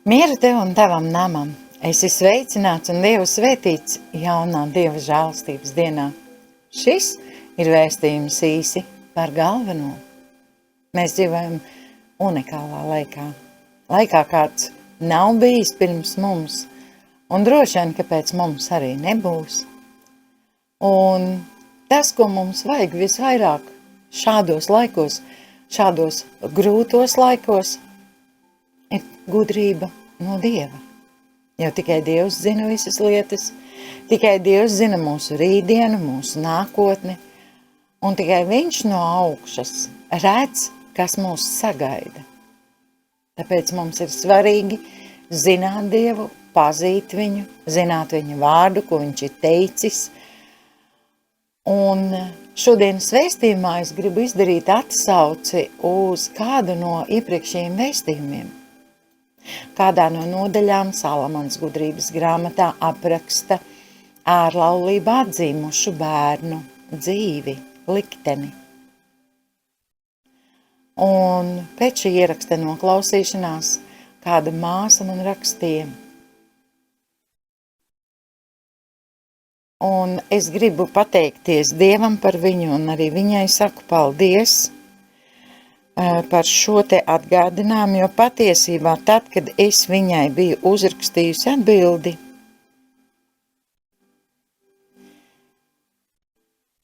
Mieru tev un tavam namam, esi sveicināts un Dievu svētīts jaunā Dieva žēlstības dienā. Šis ir vēstījums īsi par galveno. Mēs dzīvojam unikālā laikā. Laikā kāds nav bijis pirms mums, un droši vien, ka pēc mums arī nebūs. Un tas, ko mums vajag visvairāk šādos laikos, šādos grūtos laikos, ir gudrība no Dieva. Jo tikai Dievs zina visas lietas, tikai Dievs zina mūsu rītdienu, mūsu nākotni, un tikai Viņš no augšas redz, kas mūs sagaida. Tāpēc mums ir svarīgi zināt Dievu, pazīt Viņu, zināt Viņa vārdu, ko Viņš ir teicis. Un šodienas vēstījumā es gribu izdarīt atsauci uz kādu no iepriekšējiem vēstījumiem. Kādā no nodaļām Salamans gudrības grāmatā apraksta ārlaulību atzīmušu bērnu dzīvi, likteni. Un pēc šī ieraksta noklausīšanās kāda māsa man rakstīja. Un es gribu pateikties Dievam par viņu, un arī viņai saku paldies par šo te atgādinājumu, jo patiesībā tad, kad es viņai biju uzrakstījusi atbildi,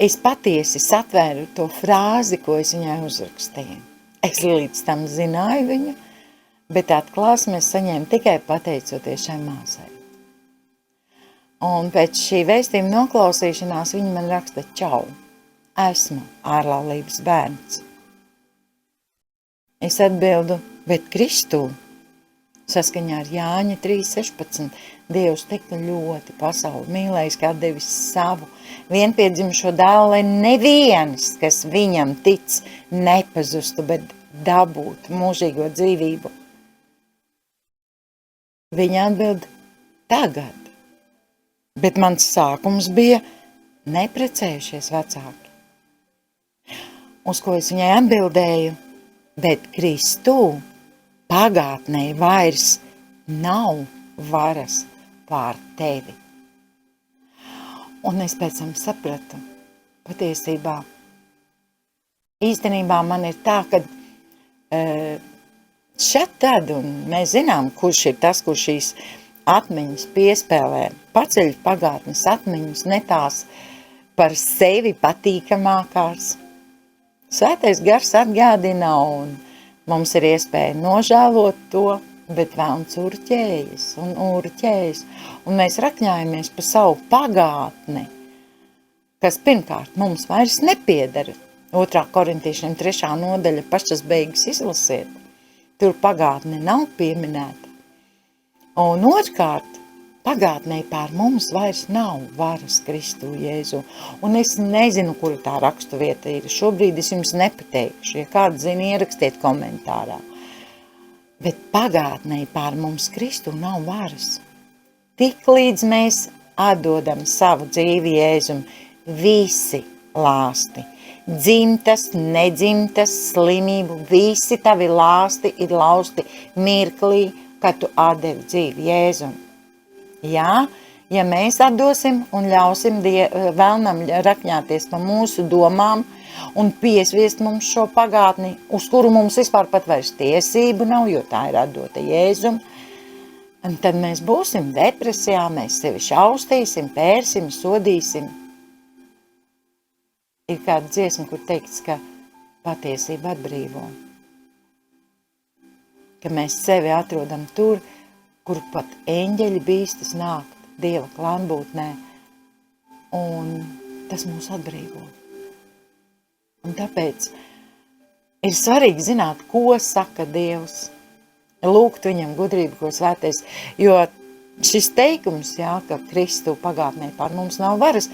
es patiesi satvēru to frāzi, ko es viņai uzrakstīju. Es līdz tam zināju viņu, bet atklāsmi es saņēmu tikai pateicoties šai māsai. Un pēc šī vēstījuma noklausīšanās viņa man raksta: čau, esmu ārlaulības bērns. Es atbildu, bet Kristū, saskaņā ar Jāņa 3.16, Dievs tik ļoti pasauli mīlējis, kā devis savu vienpiedzimušo dēlu, lai neviens, kas viņam tic, nepazustu, bet dabūtu mūžīgo dzīvību. Viņa atbild tagad, bet mans sākums bija neprecējušies vecāki. Uz ko es viņai atbildēju, bet Kristū pagātnē vairs nav varas pār tevi. Un es pēc tam sapratu, patiesībā, īstenībā man ir tā, ka šeit tad, un mēs zinām, kurš ir tas, kurš šīs atmiņas piespēlē, paceļ pagātnes atmiņas, ne tās par sevi patīkamākās. Svētais gars atgādina, un mums ir iespēja nožēlot to, bet vēlns urķējas un urķējas. Un mēs rakņājamies pa savu pagātni, kas pirmkārt mums vairs nepiedara. 2. Korintiešiem 3. nodaļa pašas beigas izlasiet. Tur pagātne nav pieminēta. Un otrkārt, pagātnē pār mums vairs nav varas Kristu Jēzu. Un es nezinu, kura tā rakstu vieta ir. Šobrīd es jums nepateikšu. Ja kāds zina, ierakstiet komentārā. Bet pagātnē pār mums Kristu nav varas. Tik līdz mēs atdodam savu dzīvi Jēzum, visi lāsti, dzimtas, nedzimtas, slimību, visi tavi lāsti ir lausti mirklī, kad tu atdevi dzīvi Jēzum. Jā, ja mēs atdosim un ļausim vēlnam rakņāties pa mūsu domām un piesviest mums šo pagātni, uz kuru mums vispār pat vairs tiesību nav, jo tā ir atdota Jēzum, tad mēs būsim depresijā, mēs sevi šaustīsim, pērsim, sodīsim. Ir kāda dziesma, kur teikts, ka patiesība atbrīvo. Ka mēs sevi atrodam tur, kur pat eņģeļi bīstas nākt Dieva klātbūtnē, un tas mūs atbrīvo. Un tāpēc ir svarīgi zināt, ko saka Dievs, lūgt viņam gudrību, ko svētais, jo šis teikums, jā, ka Kristu pagātnē pār mums nav varas,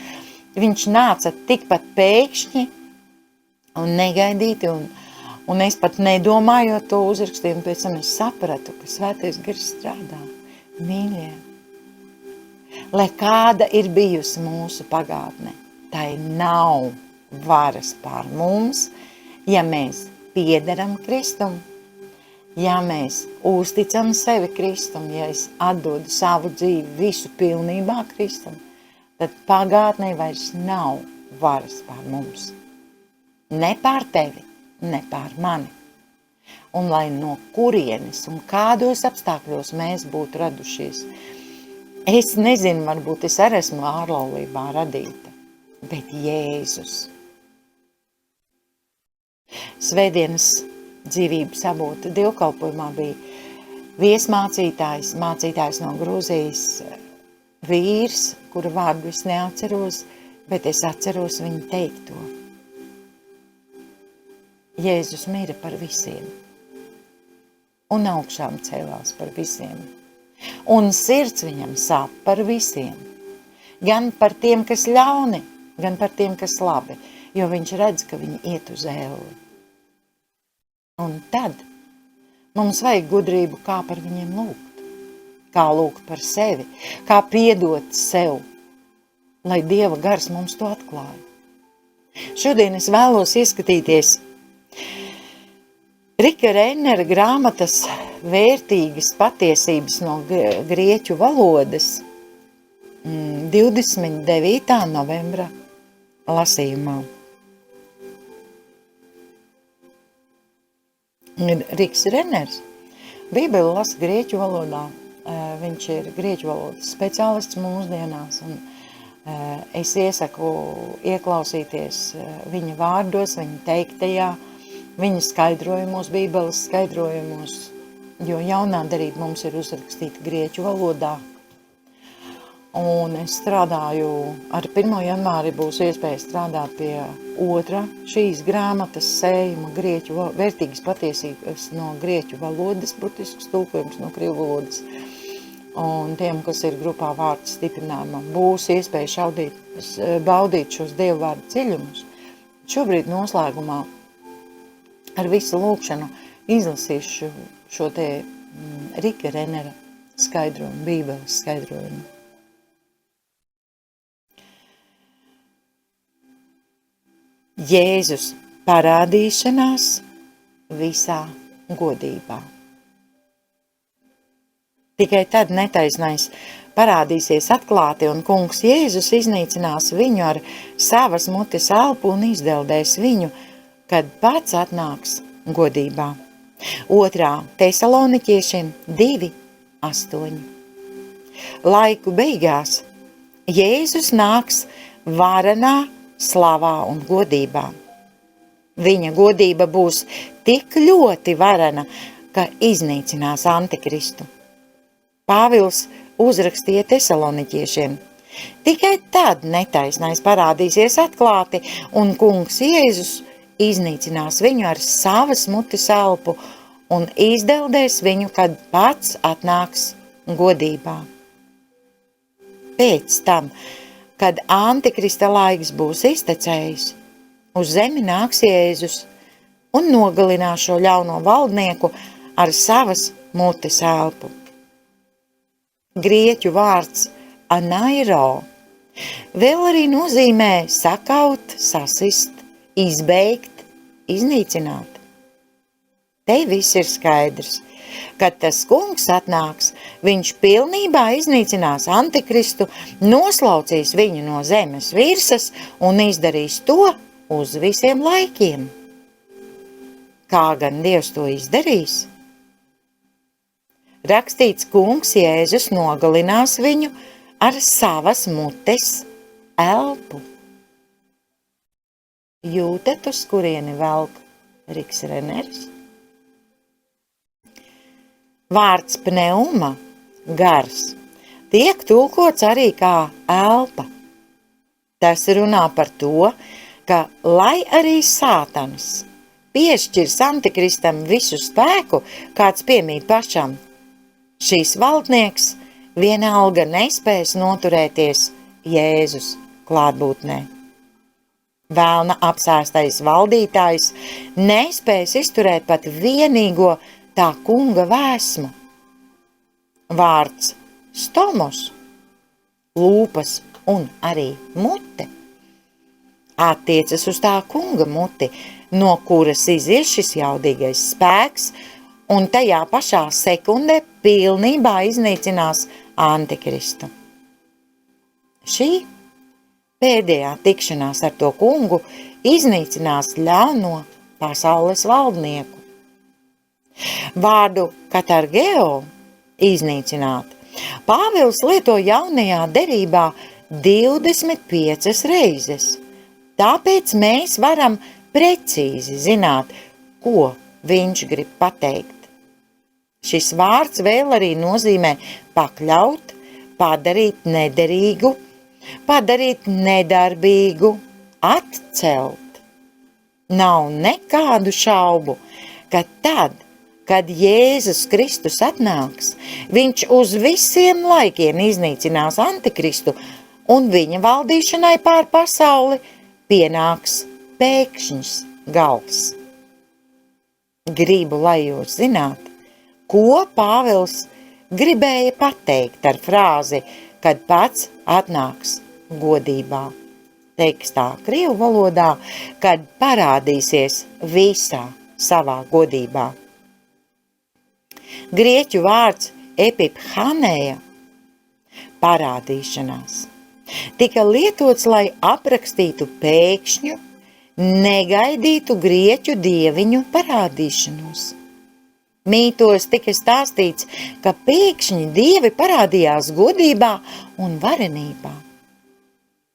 viņš nāca tikpat pēkšņi un negaidīti, un es pat nedomājot to uzrakstīju, un pēc tam es sapratu, ka svētais gars strādā. Mīļie, lai kāda ir bijusi mūsu pagātne, tai nav varas pār mums, ja mēs piederam Kristum. Ja mēs uzticam sevi Kristum, ja es atdodu savu dzīvi visu pilnībā Kristum, tad pagātnē vairs nav varas pār mums. Ne pār tevi, ne pār mani. Un lai no kurienes un kādos apstākļos mēs būtu radušies, es nezinu, varbūt es arī esmu ārlaulībā radīta, bet Jēzus. Svētdienas dzīvības avota dievkalpojumā bija viesmācītājs, mācītājs no Grūzijas, vīrs, kura vārdu es neatceros, bet es atceros viņu teikto. Jēzus mira par visiem un augšām cēlās par visiem. Un sirds viņam sāp par visiem. Gan par tiem, kas ļauni, gan par tiem, kas labi, jo viņš redz, ka viņi iet uz ēli. Un tad mums vajag gudrību, kā par viņiem lūgt, kā lūgt par sevi, kā piedot sev, lai Dieva gars mums to atklāja. Šodien es vēlos ieskatīties Rika Rennera grāmatas vērtīgas patiesības no grieķu valodas 29. novembra lasījumā. Riks Renners Bībeli lasa grieķu valodā. Viņš ir grieķu valodas speciālists mūsdienās, un es iesaku ieklausīties viņa vārdos, viņa teiktajā, viņa skaidrojumos, Bībeles skaidrojumos, jo jaunā darība mums ir uzrakstīta grieķu valodā. Un es strādāju, ar 1. janvāri būs iespēja strādāt pie otra šīs grāmatas sējuma vērtīgas patiesības no grieķu valodas, burtisks tulkojums no krievu valodas. Un tiem, kas ir grupā vārdu stiprinājumā, būs iespēja baudīt šos Dievu vārdu dziļumus. Šobrīd noslēgumā ar visu lūkšanu izlasīšu šo te Rika Rennera skaidrojumu, Bībeles skaidrojumu. Jēzus parādīšanās visā godībā. Tikai tad netaisnais parādīsies atklāti, un kungs Jēzus iznīcinās viņu ar savas mutes elpu un izdeldēs viņu, kad pats atnāks godībā. 2. Tesaloniķiešiem 2:8. Laiku beigās Jēzus nāks varenā slavā un godībā. Viņa godība būs tik ļoti varena, ka iznīcinās Antikristu. Pāvils uzrakstīja Tesaloniķiešiem: tikai tad netaisnais parādīsies atklāti, un kungs Jēzus iznīcinās viņu ar savas mutes elpu un izdeldēs viņu, kad pats atnāks godībā. Pēc tam, kad Antikrista laiks būs iztecējis, uz zemi nāks Jēzus un nogalinās šo ļauno valdnieku ar savas mutes elpu. Grieķu vārds anairo vēl arī nozīmē sakaut, sasist, izbeigt, iznīcināt. Te viss ir skaidrs. Kad tas kungs atnāks, viņš pilnībā iznīcinās Antikristu, noslaucīs viņu no zemes virsas un izdarīs to uz visiem laikiem. Kā gan Dievs to izdarīs? Rakstīts, kungs Jēzus nogalinās viņu ar savas mutes elpu. Jūtat, uz kurieni velk Riks Renneris? Vārds pneuma, gars, tiek tulkots arī kā elpa. Tas runā par to, ka, lai arī Sātans piešķirs Antikristam visu spēku, kāds piemīt pašam, šīs valdnieks vienalga nespēs noturēties Jēzus klātbūtnē. Vēlna apsēstais valdītājs nespēs izturēt pat vienīgo tā kunga vēsmu. Vārds stomos, lūpas un arī mute attiecas uz tā kunga muti, no kuras izies šis jaudīgais spēks un tajā pašā sekundē pilnībā iznīcinās Antikristu. Šī pēdējā tikšanās ar to kungu iznīcinās ļauno pasaules valdnieku. Vārdu katargeo iznīcināt Pāvils lieto jaunajā derībā 25 reizes. Tāpēc mēs varam precīzi zināt, ko viņš grib pateikt. Šis vārds vēl arī nozīmē pakļaut, padarīt nederīgu, padarīt nedarbīgu, atcelt. Nav nekādu šaubu, ka tad, kad Jēzus Kristus atnāks, viņš uz visiem laikiem iznīcinās Antikristu un viņa valdīšanai pār pasauli pienāks pēkšņs gals. Gribu, lai jūs zināt, ko Pāvils gribēja pateikt ar frāzi, kad pats atnāks godībā. Tekstā krievu valodā, kad parādīsies visā savā godībā. Grieķu vārds epiphanēja, parādīšanās, tika lietots, lai aprakstītu pēkšņu, negaidītu grieķu dieviņu parādīšanos. Mītos tika stāstīts, ka pēkšņi dievi parādījās godībā un varenībā.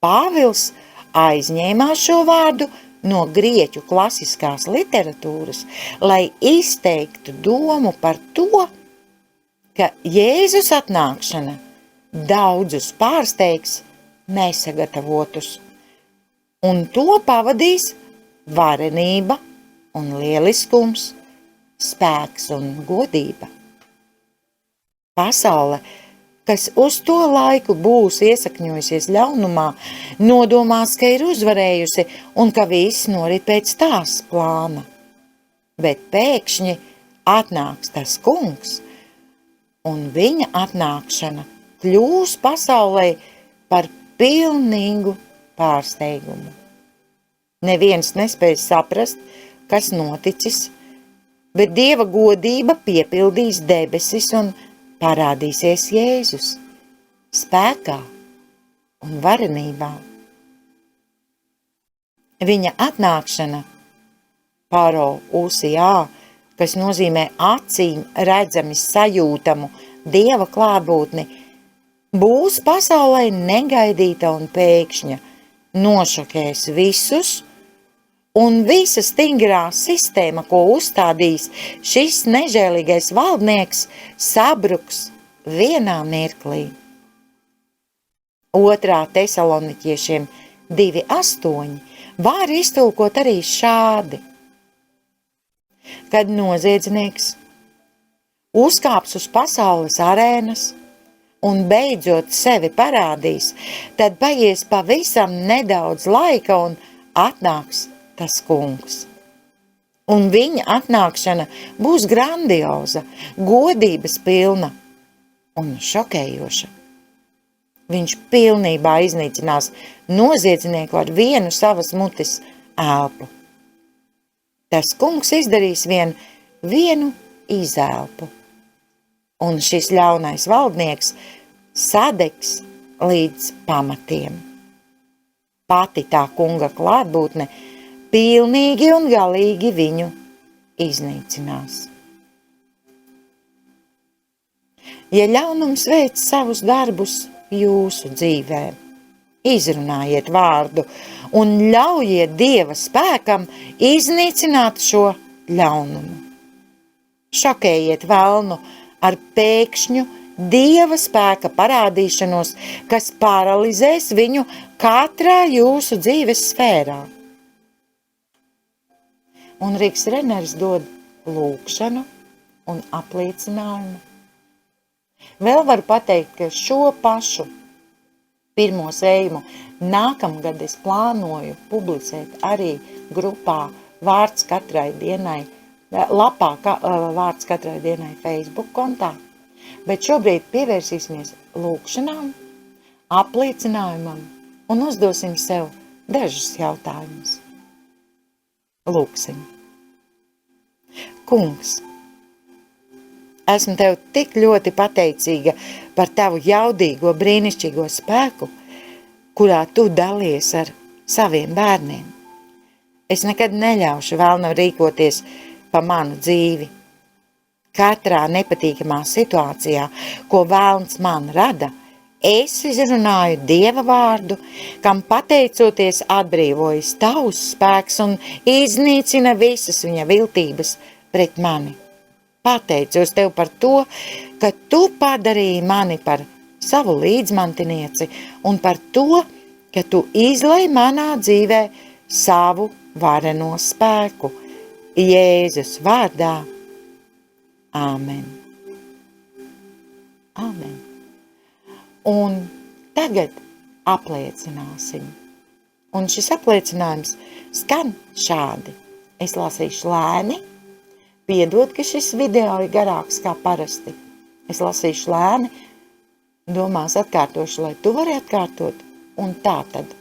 Pāvils aizņēmās šo vārdu no grieķu klasiskās literatūras, lai izteiktu domu par to, ka Jēzus atnākšana daudzus pārsteigs nesagatavotus, un to pavadīs varenība un lieliskums, spēks un godība. Pasaule, kas uz to laiku būs iesakņojusies ļaunumā, nodomās, ka ir uzvarējusi un ka viss norit pēc tās plāna. Bet pēkšņi atnāks tas kungs, un viņa atnākšana kļūs pasaulē par pilnīgu pārsteigumu. Neviens nespēj saprast, kas noticis, bet Dieva godība piepildīs debesis un parādīsies Jēzus spēkā un varenībā. Viņa atnākšana paro usijā, kas nozīmē acīm redzami sajūtamu Dieva klātbūtni, būs pasaulē negaidīta un pēkšņa, nošokēs visus, un visa stingrā sistēma, ko uzstādīs šis nežēlīgais valdnieks, sabruks vienā mirklī. 2. Tesaloniķiešiem 2:8 var iztulkot arī šādi. Kad noziedznieks uzkāps uz pasaules arēnas un beidzot sevi parādīs, tad paies pavisam nedaudz laika un atnāks tas kungs. Un viņa atnākšana būs grandioza, godības pilna un šokējoša. Viņš pilnībā iznīcinās noziedznieku ar vienu savas mutes elpu. Tas kungs izdarīs vienu izelpu, un šis ļaunais valdnieks sadegs līdz pamatiem. Pati tā kunga klātbūtne pilnīgi un galīgi viņu iznīcinās. Ja ļaunums veic savus darbus jūsu dzīvē, izrunājiet vārdu un ļaujiet Dieva spēkam iznīcināt šo ļaunumu. Šokējiet velnu ar pēkšņu Dieva spēka parādīšanos, kas paralizēs viņu katrā jūsu dzīves sfērā. Un Riks Reners dod lūkšanu un apliecinājumu. Vēl varu pateikt, ka šo pašu pirmo sējumu nākamgad es plānoju publicēt arī grupā Vārds katrai dienai, lapā Vārds katrai dienai Facebook kontā. Bet šobrīd pievērsīsimies lūkšanām, apliecinājumam un uzdosim sev dažus jautājumus. Lūksim. Kungs, esmu tev tik ļoti pateicīga par tavu jaudīgo, brīnišķīgo spēku, kurā tu dalies ar saviem bērniem. Es nekad neļaušu vēlnam rīkoties pa manu dzīvi. Katrā nepatīkamā situācijā, ko vēlns man rada, es izrunāju Dieva vārdu, kam pateicoties atbrīvojas tavs spēks un iznīcina visas viņa viltības pret mani. Pateicos tev par to, ka tu padarīji mani par savu līdzmantinieci un par to, ka tu izlai manā dzīvē savu vareno spēku. Jēzus vārdā. Āmen. Āmen. Un tagad apliecināsim. Un šis apliecinājums skan šādi. Es lasīšu lēni. Piedod, ka šis video ir garāks kā parasti. Es lasīšu lēni, domās atkārtošu, lai tu vari atkārtot. Un tā tad.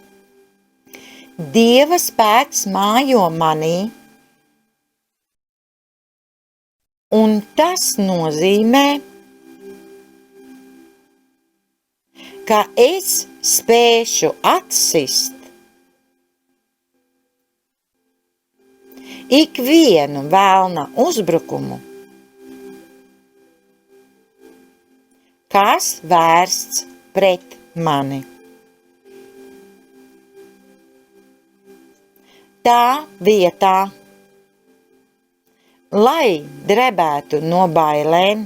Dieva spēks mājo manī, un tas nozīmē, ka es spēšu atsist ikvienu vēlna uzbrukumu, kas vērsts pret mani. Tā vietā, lai drebētu no bailēm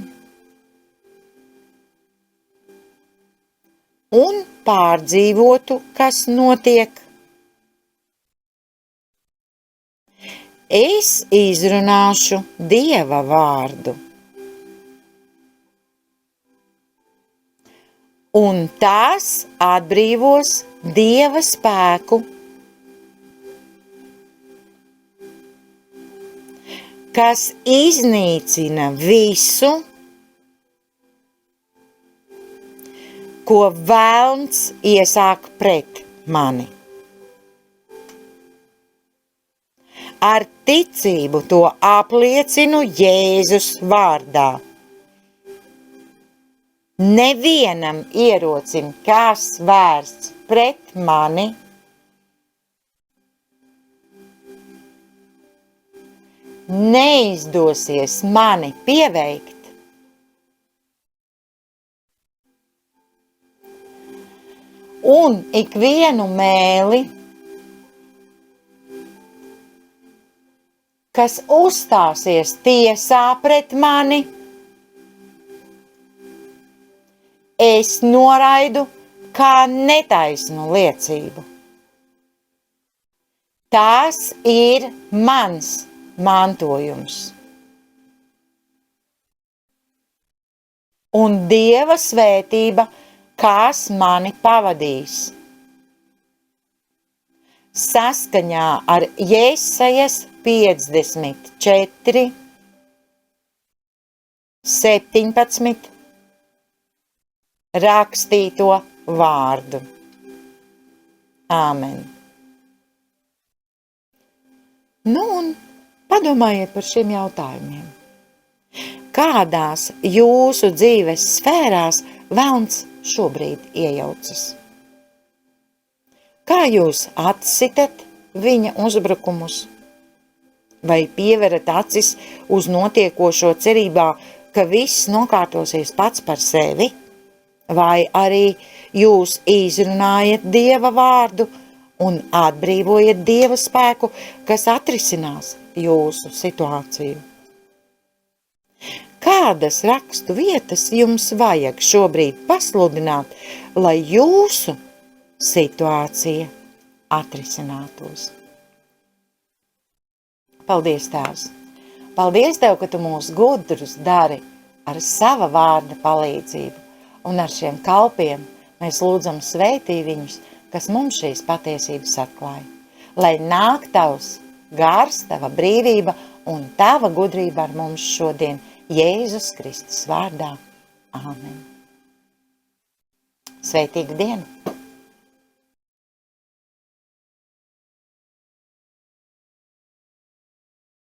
un pārdzīvotu, kas notiek, es izrunāšu Dieva vārdu. Un tās atbrīvos Dieva spēku, kas iznīcina visu, ko vēlns iesāk pret mani. Ar ticību to apliecinu Jēzus vārdā. Nevienam ierocim, kas vērsts pret mani, neizdosies mani pieveikt, un ikvienu mēli, kas uzstāsies tiesā pret mani, es noraidu kā netaisnu liecību. Tās ir mans mantojums. Un Dieva svētība, kas mani pavadīs. Saskaņā ar Jesajas 54, 17 rakstīto vārdu. Āmen. Nu un padomājiet par šiem jautājumiem. Kādās jūsu dzīves sfērās velns šobrīd iejaucas? Kā jūs atsitat viņa uzbrukumus? Vai pieverat acis uz notiekošo cerībā, ka viss nokārtosies pats par sevi? Vai arī jūs izrunājat Dieva vārdu un atbrīvojat Dieva spēku, kas atrisinās jūsu situāciju? Kādas rakstu vietas jums vajag šobrīd pasludināt, lai jūsu situācija atrisinātos? Paldies, Tēvs! Paldies Tev, ka Tu mūs gudrus dari ar sava vārda palīdzību, un ar šiem kalpiem mēs lūdzam svētī viņus, kas mums šīs patiesības atklāja. Lai nāk Tavs gars, Tava brīvība un Tava gudrība ar mums šodien, Jēzus Kristus vārdā. Āmen. Svētīgu dienu!